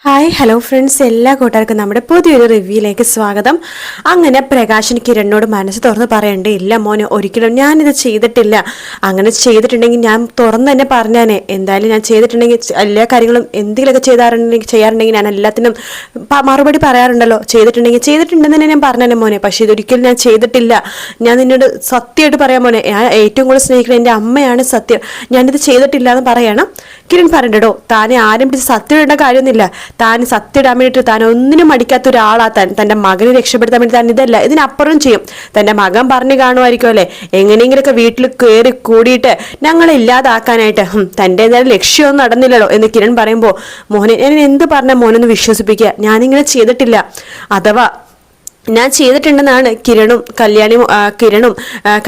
Hi hello friends, എല്ലാ കൂട്ടുകാർക്കും നമ്മുടെ പുതിയൊരു റിവ്യൂയിലേക്ക് സ്വാഗതം. അങ്ങനെ പ്രകാശൻ കിരണിനോട് മനസ്സ് തുറന്ന് പറയണ്ടേ, ഇല്ല മോനെ, ഒരിക്കലും ഞാനിത് ചെയ്തിട്ടില്ല. അങ്ങനെ ചെയ്തിട്ടുണ്ടെങ്കിൽ ഞാൻ തുറന്ന് തന്നെ പറഞ്ഞാനെ. എന്തായാലും ഞാൻ ചെയ്തിട്ടുണ്ടെങ്കിൽ എല്ലാ കാര്യങ്ങളും എന്തെങ്കിലുമൊക്കെ ചെയ്യാറുണ്ടെങ്കിൽ ഞാൻ എല്ലാത്തിനും മറുപടി പറയാറുണ്ടല്ലോ. ചെയ്തിട്ടുണ്ടെന്ന് തന്നെ ഞാൻ പറഞ്ഞാനെ മോനെ. പക്ഷേ ഇതൊരിക്കലും ഞാൻ ചെയ്തിട്ടില്ല. ഞാൻ നിന്നോട് സത്യമായിട്ട് പറയാം മോനെ, ഞാൻ ഏറ്റവും കൂടുതൽ സ്നേഹിക്കുന്നത് എൻ്റെ അമ്മയാണ് സത്യം. ഞാനിത് ചെയ്തിട്ടില്ല എന്ന് പറയണം. കിരൺ പറയണ്ടോ, താനെ ആരും പിടിച്ച് സത്യം ഇടേണ്ട കാര്യമൊന്നുമില്ല. താൻ സത്യമിടാൻ വേണ്ടിയിട്ട് താൻ ഒന്നിനും മടിക്കാത്ത ഒരാളാ താൻ. തൻ്റെ മകനെ രക്ഷപ്പെടുത്താൻ വേണ്ടി താൻ ഇതല്ല ഇതിനപ്പുറം ചെയ്യും. തൻ്റെ മകൻ പറഞ്ഞു കാണുമായിരിക്കും അല്ലേ, എങ്ങനെയെങ്കിലൊക്കെ വീട്ടിൽ കയറി കൂടിയിട്ട് ഞങ്ങളെ ഇല്ലാതാക്കാനായിട്ട്. തൻ്റെ എന്തായാലും ലക്ഷ്യമൊന്നും നടന്നില്ലല്ലോ എന്ന് കിരൺ പറയുമ്പോൾ, മോനെ ഞാൻ എന്ത് പറഞ്ഞ മോനൊന്ന് വിശ്വസിപ്പിക്കുക, ഞാനിങ്ങനെ ചെയ്തിട്ടില്ല. അഥവാ ഞാൻ ചെയ്തിട്ടുണ്ടെന്നാണ് കിരണും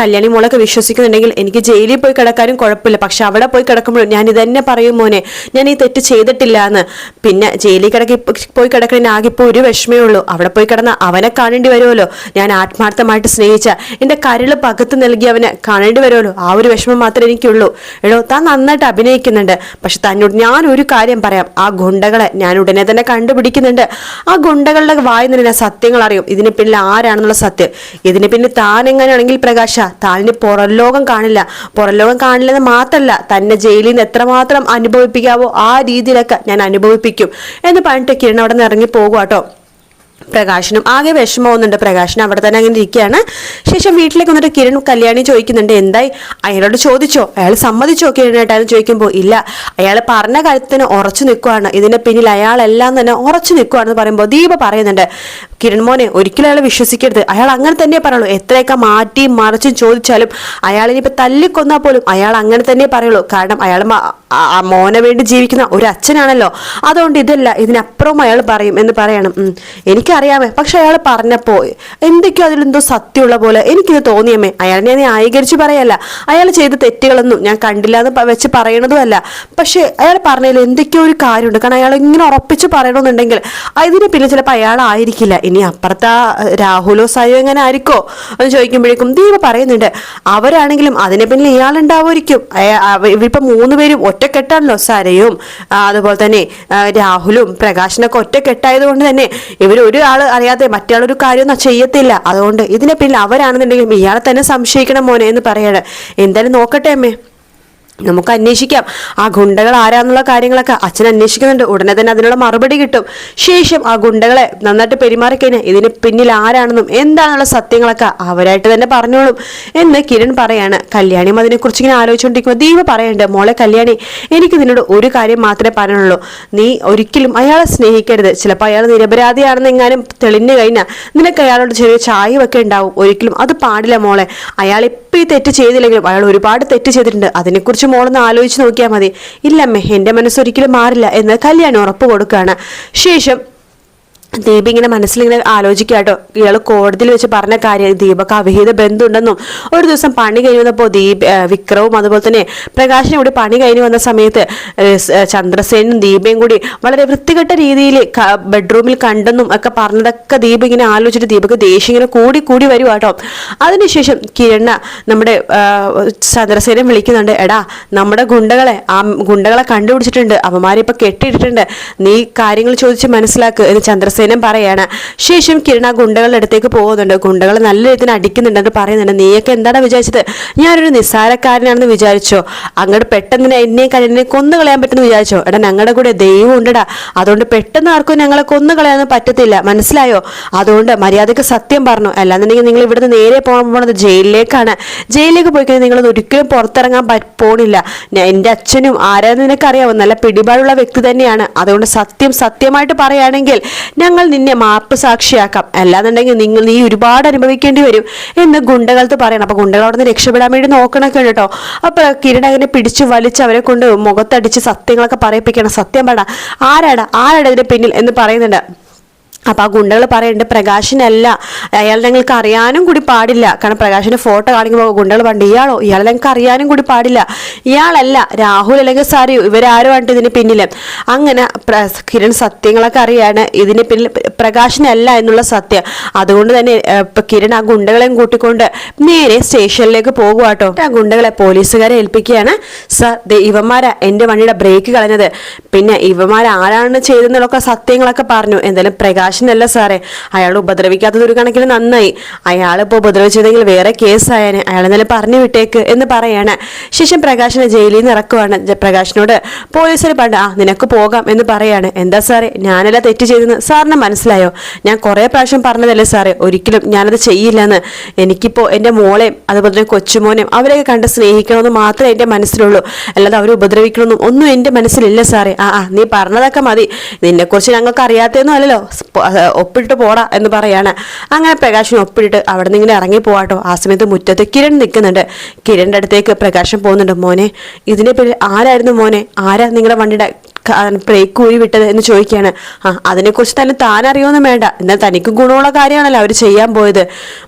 കല്യാണി മോളൊക്കെ വിശ്വസിക്കുന്നുണ്ടെങ്കിൽ എനിക്ക് ജയിലിൽ പോയി കിടക്കാനും കുഴപ്പമില്ല. പക്ഷെ അവിടെ പോയി കിടക്കുമ്പോഴും ഞാൻ ഇതന്നെ പറയും മോനെ, ഞാൻ ഈ തെറ്റ് ചെയ്തിട്ടില്ല എന്ന്. പിന്നെ ജയിലിൽ പോയി കിടക്കുന്നതിന് ആകെ ഇപ്പോൾ ഒരു വിഷമേ ഉള്ളൂ. അവിടെ പോയി കിടന്ന അവനെ കാണേണ്ടി വരുമല്ലോ. ഞാൻ ആത്മാർത്ഥമായിട്ട് സ്നേഹിച്ച എൻ്റെ കരള് പകുത്ത് നൽകി അവനെ കാണേണ്ടി വരുമല്ലോ. ആ ഒരു വിഷമം മാത്രമേ എനിക്കുള്ളൂ. എടോ, താൻ നന്നായിട്ട് അഭിനയിക്കുന്നുണ്ട്. പക്ഷെ തന്നോട് ഞാൻ ഒരു കാര്യം പറയാം, ആ ഗുണ്ടകളെ ഞാൻ ഉടനെ തന്നെ കണ്ടുപിടിക്കുന്നുണ്ട്. ആ ഗുണ്ടകളുടെ വായിൽ നിന്ന് ഞാൻ സത്യങ്ങൾ അറിയും. ഇതിന് പിന്നിൽ ആരാണെന്നുള്ള സത്യം. ഇതിന് പിന്നിൽ താൻ എങ്ങനെയാണെങ്കിൽ പ്രകാശ, താനിന് പുറംലോകം കാണില്ലെന്ന് മാത്രമല്ല, തന്നെ ജയിലിൽ നിന്ന് എത്രമാത്രം അനുഭവിപ്പിക്കാവോ ആ രീതിയിലൊക്കെ ഞാൻ അനുഭവിപ്പിക്കും എന്ന് പറഞ്ഞിട്ട് കിരൺ അവിടെ നിന്ന് ഇറങ്ങി പോകുവാട്ടോ. പ്രകാശനും ആകെ വിഷമമൊന്നുണ്ട്. പ്രകാശൻ അവിടെ തന്നെ അങ്ങനെ ഇരിക്കുകയാണ്. ശേഷം വീട്ടിലേക്ക് വന്നിട്ട് കിരൺ കല്യാണി ചോദിക്കുന്നുണ്ട്, എന്തായി, അയാളോട് ചോദിച്ചോ, അയാൾ സമ്മതിച്ചോ കിരണേട്ടാന്ന് ചോദിക്കുമ്പോൾ, ഇല്ല, അയാൾ പറഞ്ഞ കാര്യത്തിന് ഉറച്ചു നിൽക്കുവാണ്, ഇതിന് പിന്നിൽ അയാളെല്ലാം തന്നെ ഉറച്ചു നിൽക്കുവാണെന്ന് പറയുമ്പോൾ ദീപ പറയുന്നുണ്ട്, കിരൺ മോനെ ഒരിക്കലും അയാളെ വിശ്വസിക്കരുത്. അയാൾ അങ്ങനെ തന്നെ പറയുള്ളൂ. എത്രയൊക്കെ മാറ്റിയും മറിച്ചും ചോദിച്ചാലും അയാളിനിപ്പോൾ തല്ലിക്കൊന്നാൽ പോലും അയാൾ അങ്ങനെ തന്നെ പറയുള്ളൂ. കാരണം അയാൾ മോനെ വേണ്ടി ജീവിക്കുന്ന ഒരു അച്ഛനാണല്ലോ. അതുകൊണ്ട് ഇതിനപ്പുറവും അയാൾ പറയും എന്ന് പറയണം. എനിക്കറിയാമേ, പക്ഷെ അയാൾ പറഞ്ഞപ്പോൾ എന്തൊക്കെയോ അതിലെന്തോ സത്യമുള്ള പോലെ എനിക്കിത് തോന്നിയമ്മേ. അയാളെ ഞാൻ ന്യായീകരിച്ച് പറയല്ല, അയാൾ ചെയ്ത തെറ്റുകളൊന്നും ഞാൻ കണ്ടില്ല എന്ന് വെച്ച് പറയണതുമല്ല. പക്ഷെ അയാൾ പറഞ്ഞതിൽ എന്തൊക്കെയോ ഒരു കാര്യമുണ്ട്. കാരണം അയാൾ ഇങ്ങനെ ഉറപ്പിച്ച് പറയണമെന്നുണ്ടെങ്കിൽ ഇതിന് പിന്നെ ചിലപ്പോൾ അയാളായിരിക്കില്ല, ഇനി അപ്പുറത്തെ രാഹുലോ സായോ എങ്ങനെ ആയിരിക്കോ എന്ന് ചോദിക്കുമ്പോഴേക്കും ദീപ പറയുന്നുണ്ട്, അവരാണെങ്കിലും അതിനെ പിന്നിൽ ഇയാളുണ്ടാവുമായിരിക്കും. ഇവരിപ്പോൾ 3 പേരും ഒറ്റക്കെട്ടാണല്ലോ, സരയും അതുപോലെ തന്നെ രാഹുലും പ്രകാശനൊക്കെ ഒറ്റക്കെട്ടായത് കൊണ്ട് തന്നെ ഇവർ ഒരാൾ അറിയാതെ മറ്റേയാളൊരു കാര്യമൊന്നും ചെയ്യത്തില്ല. അതുകൊണ്ട് ഇതിനെ പിന്നിൽ അവരാണെന്നുണ്ടെങ്കിലും ഇയാളെ തന്നെ സംശയിക്കണം മോനെ എന്ന് പറയാണ്. എന്തായാലും നോക്കട്ടെ അമ്മേ, നമുക്ക് അന്വേഷിക്കാം. ആ ഗുണ്ടകൾ ആരാന്നുള്ള കാര്യങ്ങളൊക്കെ അച്ഛൻ അന്വേഷിക്കുന്നുണ്ട്. ഉടനെ തന്നെ അതിനുള്ള മറുപടി കിട്ടും. ശേഷം ആ ഗുണ്ടകളെ നന്നായിട്ട് പെരുമാറിക്കഴിഞ്ഞാൽ ഇതിന് പിന്നിൽ ആരാണെന്നും എന്താണെന്നുള്ള സത്യങ്ങളൊക്കെ അവരായിട്ട് തന്നെ പറഞ്ഞോളും എന്ന് കിരൺ പറയാണ്. കല്യാണിയും അതിനെക്കുറിച്ച് ഇങ്ങനെ ആലോചിച്ചുകൊണ്ടിരിക്കുമ്പോൾ ദീപ പറയുന്നുണ്ട്, മോളെ കല്യാണി, എനിക്ക് നിന്നോട് ഒരു കാര്യം മാത്രമേ പറയാനുള്ളൂ. നീ ഒരിക്കലും അയാളെ സ്നേഹിക്കരുത്. ചിലപ്പോൾ അയാൾ നിരപരാധിയാണെന്ന് എങ്ങാനും തെളിഞ്ഞു കഴിഞ്ഞാൽ നിനക്ക് അയാളോട് ചെറിയ ചായവൊക്കെ ഉണ്ടാവും. ഒരിക്കലും അത് പാടില്ല മോളെ. അയാൾ ഇപ്പം ഈ തെറ്റ് ചെയ്തില്ലെങ്കിലും അയാൾ ഒരുപാട് തെറ്റ് ചെയ്തിട്ടുണ്ട്. അതിനെക്കുറിച്ച് മോളൊന്ന് ആലോചിച്ച് നോക്കിയാൽ മതി. ഇല്ലമ്മേ, എൻ്റെ മനസ്സൊരിക്കലും മാറില്ല എന്ന് കല്യാണി ഉറപ്പ് കൊടുക്കുകയാണ്. ശേഷം ദീപ ഇങ്ങനെ മനസ്സിലിങ്ങനെ ആലോചിക്കാട്ടോ, ഇയാൾ കോടതിയിൽ വെച്ച് പറഞ്ഞ കാര്യം ദീപക്ക് അവിഹിത ബന്ധമുണ്ടെന്നും ഒരു ദിവസം പണി കഴിഞ്ഞ് വന്നപ്പോൾ വിക്രവും അതുപോലെ തന്നെ പ്രകാശനും കൂടി പണി കഴിഞ്ഞ് വന്ന സമയത്ത് ചന്ദ്രസേനും ദീപയും കൂടി വളരെ വൃത്തികെട്ട രീതിയിൽ ബെഡ്റൂമിൽ കണ്ടെന്നും ഒക്കെ പറഞ്ഞതൊക്കെ ദീപ ഇങ്ങനെ ആലോചിച്ചിട്ട് ദീപക്ക് ദേഷ്യം ഇങ്ങനെ കൂടി വരുവാട്ടോ. അതിനുശേഷം കിരണ നമ്മുടെ ചന്ദ്രസേനം വിളിക്കുന്നുണ്ട്, എടാ നമ്മുടെ ഗുണ്ടകളെ കണ്ടുപിടിച്ചിട്ടുണ്ട്, അവന്മാരിപ്പോൾ കെട്ടിയിട്ടിട്ടുണ്ട്, നീ കാര്യങ്ങൾ ചോദിച്ച് മനസ്സിലാക്ക് എന്ന് ചന്ദ്രസേന പറയാണ്. ശേഷം കിരണ ഗുണ്ടകളുടെ അടുത്തേക്ക് പോകുന്നുണ്ട്. ഗുണ്ടകൾ നല്ല രീതിയിൽ അടിക്കുന്നുണ്ടെന്ന് പറയുന്നുണ്ട്. നീയൊക്കെ എന്താണ് വിചാരിച്ചത്, ഞാനൊരു നിസ്സാരക്കാരനാണെന്ന് വിചാരിച്ചോ? അങ്ങോട്ട് പെട്ടെന്ന് എന്നെ കൊന്നു കളയാൻ പറ്റുമെന്ന് വിചാരിച്ചോ? എടാ, ഞങ്ങളുടെ കൂടെ ദൈവം ഉണ്ടടാ, അതുകൊണ്ട് പെട്ടെന്ന് ആർക്കും ഞങ്ങളെ കൊന്നു കളയാനൊന്നും പറ്റത്തില്ല, മനസ്സിലായോ? അതുകൊണ്ട് മര്യാദയ്ക്ക് സത്യം പറഞ്ഞു. അല്ലാന്നുണ്ടെങ്കിൽ നിങ്ങൾ ഇവിടുന്ന് നേരെ പോണത് ജയിലിലേക്കാണ്. ജയിലിലേക്ക് പോയി കഴിഞ്ഞാൽ നിങ്ങളൊന്നും ഒരിക്കലും പുറത്തിറങ്ങാൻ പോണില്ല. എൻ്റെ അച്ഛനും ആരാന്ന് നിനക്കറിയാവോ, നല്ല പിടിപാടുള്ള വ്യക്തി തന്നെയാണ്. അതുകൊണ്ട് സത്യമായിട്ട് പറയുകയാണെങ്കിൽ ഞങ്ങൾ നിന്നെ മാപ്പ് സാക്ഷിയാക്കാം, അല്ലാന്നുണ്ടെങ്കിൽ നീ ഒരുപാട് അനുഭവിക്കേണ്ടി വരും എന്ന് ഗുണ്ടകൾക്ക് പറയണം. അപ്പൊ ഗുണ്ടകൾ അവിടെ നിന്ന് രക്ഷപ്പെടാൻ വേണ്ടി നോക്കണൊക്കെ ഉണ്ട് കേട്ടോ. അപ്പൊ കിരൺ അങ്ങനെ പിടിച്ചു വലിച്ച് അവരെ കൊണ്ട് മുഖത്തടിച്ച് സത്യങ്ങളൊക്കെ പറയിപ്പിക്കണം. സത്യം പറ, ആരാടാ ഇതിന് പിന്നിൽ എന്ന് പറയുന്നുണ്ട്. അപ്പോൾ ആ ഗുണ്ടകൾ പറയുന്നുണ്ട് പ്രകാശിനല്ല, അയാൾ ഞങ്ങൾക്ക് അറിയാനും കൂടി പാടില്ല. കാരണം പ്രകാശിന്റെ ഫോട്ടോ കാണിക്കുമ്പോൾ ഗുണ്ടകൾ പറഞ്ഞു ഇയാളെ ഞങ്ങൾക്ക് അറിയാനും കൂടി പാടില്ല, ഇയാളല്ല രാഹുൽ അല്ലെങ്കിൽ സാരി ഇവരാരുമായിട്ട് ഇതിന് പിന്നിൽ. അങ്ങനെ കിരൺ സത്യങ്ങളൊക്കെ അറിയാണ് ഇതിന് പിന്നിൽ പ്രകാശിനല്ല എന്നുള്ള സത്യം. അതുകൊണ്ട് തന്നെ കിരൺ ആ ഗുണ്ടകളെയും കൂട്ടിക്കൊണ്ട് നേരെ സ്റ്റേഷനിലേക്ക് പോകുവാട്ടോ. ആ ഗുണ്ടകളെ പോലീസുകാരെ ഏൽപ്പിക്കുകയാണ്. സാർ ഇവന്മാരാ എൻ്റെ വണ്ടിയുടെ ബ്രേക്ക് കളഞ്ഞത്, പിന്നെ ഇവന്മാരാരാണ് ചെയ്തെന്നുള്ളൊക്കെ സത്യങ്ങളൊക്കെ പറഞ്ഞു. എന്തായാലും പ്രകാശനല്ല സാറേ, അയാൾ ഉപദ്രവിക്കാത്തത് ഒരു കണക്കിന് നന്നായി. അയാളിപ്പോൾ ഉപദ്രവിച്ചതെങ്കിൽ വേറെ കേസായേനെ, അയാൾ എന്നാലും പറഞ്ഞു വിട്ടേക്ക് എന്ന് പറയാണ്. ശേഷം പ്രകാശനെ ജയിലിൽ നിന്ന് ഇറക്കുവാണ്. പ്രകാശനോട് പോലീസുകാർ പണ്ട് നിനക്ക് പോകാം എന്ന് പറയാണ്. എന്താ സാറേ ഞാനല്ല തെറ്റ് ചെയ്തെന്ന് സാറിന് മനസ്സിലായോ? ഞാൻ കുറേ പ്രാവശ്യം പറഞ്ഞതല്ലേ സാറേ, ഒരിക്കലും ഞാനത് ചെയ്യില്ലെന്ന്. എനിക്കിപ്പോൾ എൻ്റെ മോളെയും അതുപോലെ തന്നെ കൊച്ചുമോനെയും അവരെയൊക്കെ കണ്ട് സ്നേഹിക്കണമെന്ന് മാത്രമേ എൻ്റെ മനസ്സിലുള്ളൂ, അല്ലാതെ അവർ ഉപദ്രവിക്കണമെന്നും ഒന്നും എൻ്റെ മനസ്സിലില്ല സാറേ. നീ പറഞ്ഞതൊക്കെ മതി, നിന്നെക്കുറിച്ച് ഞങ്ങൾക്ക് അറിയാത്തതൊന്നും അല്ലല്ലോ, ഒപ്പിട്ട് പോടാ എന്ന് പറയാണ്. അങ്ങനെ പ്രകാശൻ ഒപ്പിട്ട് അവിടെ നിന്ന് ഇങ്ങനെ ഇറങ്ങി പോവാട്ടോ. ആ സമയത്ത് മുറ്റത്ത് കിരൺ നിൽക്കുന്നുണ്ട്. കിരണിൻ്റെ അടുത്തേക്ക് പ്രകാശൻ പോകുന്നുണ്ട്. മോനെ ഇതിനെ പേര് ആരായിരുന്നു മോനെ, ആരാ നിങ്ങളുടെ വണ്ടിയുടെ ബ്രേക്ക് ഊരി വിട്ടത് എന്ന് ചോദിക്കുകയാണ്. അതിനെക്കുറിച്ച് തന്നെ താൻ അറിയുമൊന്നും വേണ്ട, എന്നാൽ തനിക്ക് ഗുണമുള്ള കാര്യമാണല്ലോ അവർ ചെയ്യാൻ പോയത്.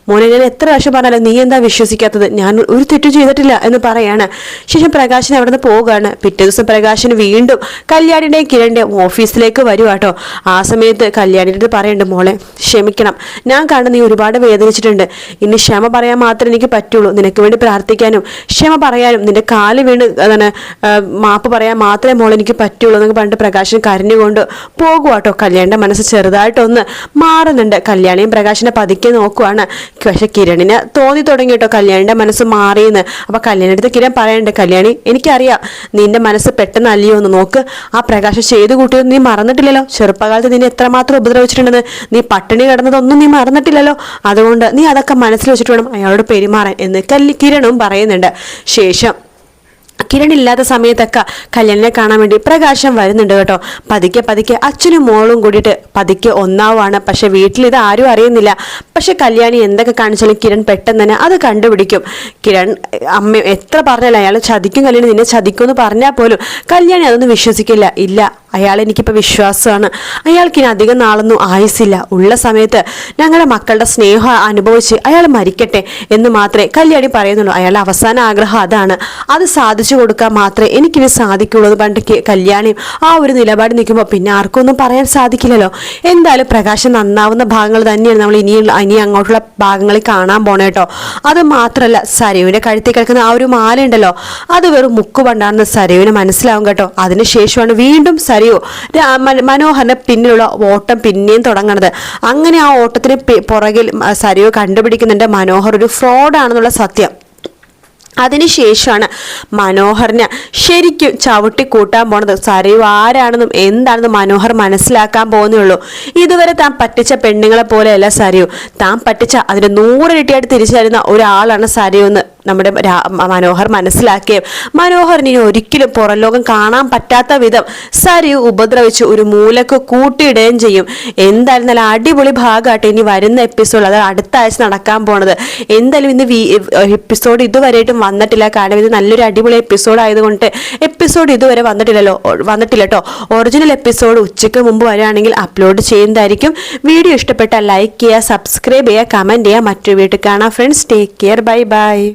മോനെ ഞാൻ എത്ര പ്രാവശ്യം പറഞ്ഞാലും നീ എന്താ വിശ്വസിക്കാത്തത്, ഞാൻ ഒരു തെറ്റും ചെയ്തിട്ടില്ല എന്ന് പറയാണ്. ശേഷം പ്രകാശൻ അവിടെ നിന്ന് പോവുകയാണ്. പിറ്റേ ദിവസം പ്രകാശന് വീണ്ടും കല്യാണിയുടെയും കിരണിന്റെയും ഓഫീസിലേക്ക് വരുവാട്ടോ. ആ സമയത്ത് കല്യാണിയുടെ അടുത്ത് പറയുന്നുണ്ട്, മോളെ ക്ഷമിക്കണം, ഞാൻ കണ്ട് നീ ഒരുപാട് വേദനിച്ചിട്ടുണ്ട്, ഇനി ക്ഷമ പറയാൻ മാത്രമേ എനിക്ക് പറ്റുള്ളൂ, നിനക്ക് വേണ്ടി പ്രാർത്ഥിക്കാനും ക്ഷമ പറയാനും നിന്റെ കാല് വീണ് മാപ്പ് പറയാൻ മാത്രമേ മോളെ എനിക്ക് പറ്റുള്ളൂ എന്നൊക്കെ പറഞ്ഞിട്ട് പ്രകാശൻ കരഞ്ഞുകൊണ്ട് പോകുവാട്ടോ. കല്യാണിന്റെ മനസ്സ് ചെറുതായിട്ടൊന്ന് മാറുന്നുണ്ട്. കല്യാണിയും പ്രകാശിനെ പതുക്കെ നോക്കുവാണ്. പക്ഷെ കിരണിന് തോന്നി തുടങ്ങി കേട്ടോ കല്യാണിന്റെ മനസ്സ് മാറിയെന്ന്. അപ്പൊ കല്യാണിയുടെ അടുത്ത് കിരൺ പറയുന്നുണ്ട്, കല്യാണി എനിക്കറിയാം നിന്റെ മനസ്സ് പെട്ടെന്ന് അല്ലയോ എന്ന് നോക്ക്, ആ പ്രകാശം ചെയ്തു കൂട്ടിയത് നീ മറന്നിട്ടില്ലല്ലോ, ചെറുപ്പകാലത്ത് നിന്നെ എത്രമാത്രം ഉപദ്രവിച്ചിട്ടുണ്ടെന്ന്, നീ പട്ടിണി കിടന്നതൊന്നും നീ മറന്നിട്ടില്ലല്ലോ, അതുകൊണ്ട് നീ അതൊക്കെ മനസ്സിൽ വെച്ചിട്ട് വേണം അയാളോട് പെരുമാറാൻ എന്ന് കിരണും പറയുന്നുണ്ട്. ശേഷം കിരൺ ഇല്ലാത്ത സമയത്തൊക്കെ കല്യാണിനെ കാണാൻ വേണ്ടി പ്രകാശം വരുന്നുണ്ട് കേട്ടോ. പതുക്കെ പതുക്കെ അച്ഛനും മോളും കൂടിയിട്ട് പതുക്കെ ഒന്നാവാണ്. പക്ഷെ വീട്ടിൽ ഇത് ആരും അറിയുന്നില്ല. പക്ഷെ കല്യാണി എന്തൊക്കെ കാണിച്ചാലും കിരൺ പെട്ടെന്ന് തന്നെ അത് കണ്ടുപിടിക്കും. കിരൺ അമ്മ എത്ര പറഞ്ഞാലും അയാൾ ചതിക്കും, കല്യാണി നിന്നെ ചതിക്കും എന്ന് പറഞ്ഞാൽ പോലും കല്യാണി അതൊന്നും വിശ്വസിക്കില്ല. ഇല്ല, അയാൾ എനിക്കിപ്പോൾ വിശ്വാസമാണ്, അയാൾക്കിനി അധികം നാളൊന്നും ആയുസില്ല, ഉള്ള സമയത്ത് ഞങ്ങളുടെ മക്കളുടെ സ്നേഹം അനുഭവിച്ച് അയാൾ മരിക്കട്ടെ എന്ന് മാത്രമേ കല്യാണി പറയുന്നുള്ളൂ. അയാളുടെ അവസാന ആഗ്രഹം അതാണ്, അത് സാധിച്ചു കൊടുക്കാൻ മാത്രമേ എനിക്കിനി സാധിക്കുള്ളൂ എന്ന് പറഞ്ഞിട്ട് കല്യാണിയും ആ ഒരു നിലപാട് നിൽക്കുമ്പോൾ പിന്നെ ആർക്കും ഒന്നും പറയാൻ സാധിക്കില്ലല്ലോ. എന്തായാലും പ്രകാശം നന്നാവുന്ന ഭാഗങ്ങൾ തന്നെയാണ് നമ്മൾ ഇനി അങ്ങോട്ടുള്ള ഭാഗങ്ങളിൽ കാണാൻ പോണേട്ടോ. അത് മാത്രമല്ല സരയുവിന്റെ കഴുത്തിൽ കിടക്കുന്ന ആ ഒരു മാല ഉണ്ടല്ലോ, അത് വെറും മുക്കുപണ്ടാണെന്ന് സരയുവിന് മനസ്സിലാവും കേട്ടോ. അതിനുശേഷമാണ് വീണ്ടും സരയു മനോഹറിന്റെ പിന്നിലുള്ള ഓട്ടം പിന്നെയും തുടങ്ങണത്. അങ്ങനെ ആ ഓട്ടത്തിന് പുറകിൽ സരയു കണ്ടുപിടിക്കുന്നുണ്ട് മനോഹർ ഒരു ഫ്രോഡാണെന്നുള്ള സത്യം. അതിനുശേഷമാണ് മനോഹറിനെ ശരിക്കും ചവിട്ടി കൂട്ടാൻ പോണത്. സരയു ആരാണെന്നും എന്താണെന്നും മനോഹർ മനസ്സിലാക്കാൻ പോകുന്നുള്ളൂ. ഇതുവരെ താൻ പറ്റിച്ച പെണ്ണുങ്ങളെ പോലെയല്ല സരയു, താൻ പറ്റിച്ച അതിന് 100 ഇരട്ടിയായിട്ട് തിരിച്ചു തരുന്ന ഒരാളാണ് സരയു എന്ന് നമ്മുടെ മനോഹർ മനസ്സിലാക്കുകയും മനോഹറിന് ഇനി ഒരിക്കലും പുറം ലോകം കാണാൻ പറ്റാത്ത വിധം സരയു ഉപദ്രവിച്ച് ഒരു മൂലക്ക് കൂട്ടിയിടുകയും ചെയ്യും. എന്തായാലും നല്ല അടിപൊളി ഭാഗമായിട്ട് ഇനി വരുന്ന എപ്പിസോഡ്, അത് അടുത്ത ആഴ്ച നടക്കാൻ പോണത്. എന്തായാലും ഇന്ന് എപ്പിസോഡ് ഇതുവരെയായിട്ടും വന്നിട്ടില്ല. കാരണം ഇത് നല്ലൊരു അടിപൊളി എപ്പിസോഡ് ആയതുകൊണ്ട് എപ്പിസോഡ് ഇതുവരെ വന്നിട്ടില്ല കേട്ടോ. ഒറിജിനൽ എപ്പിസോഡ് ഉച്ചയ്ക്ക് മുമ്പ് വരികയാണെങ്കിൽ അപ്ലോഡ് ചെയ്യുന്നതായിരിക്കും. വീഡിയോ ഇഷ്ടപ്പെട്ടാൽ ലൈക്ക് ചെയ്യുക, സബ്സ്ക്രൈബ് ചെയ്യുക, കമൻറ്റ് ചെയ്യുക. മറ്റൊരു വീട്ടിൽ കാണാം friends. Take care, bye bye.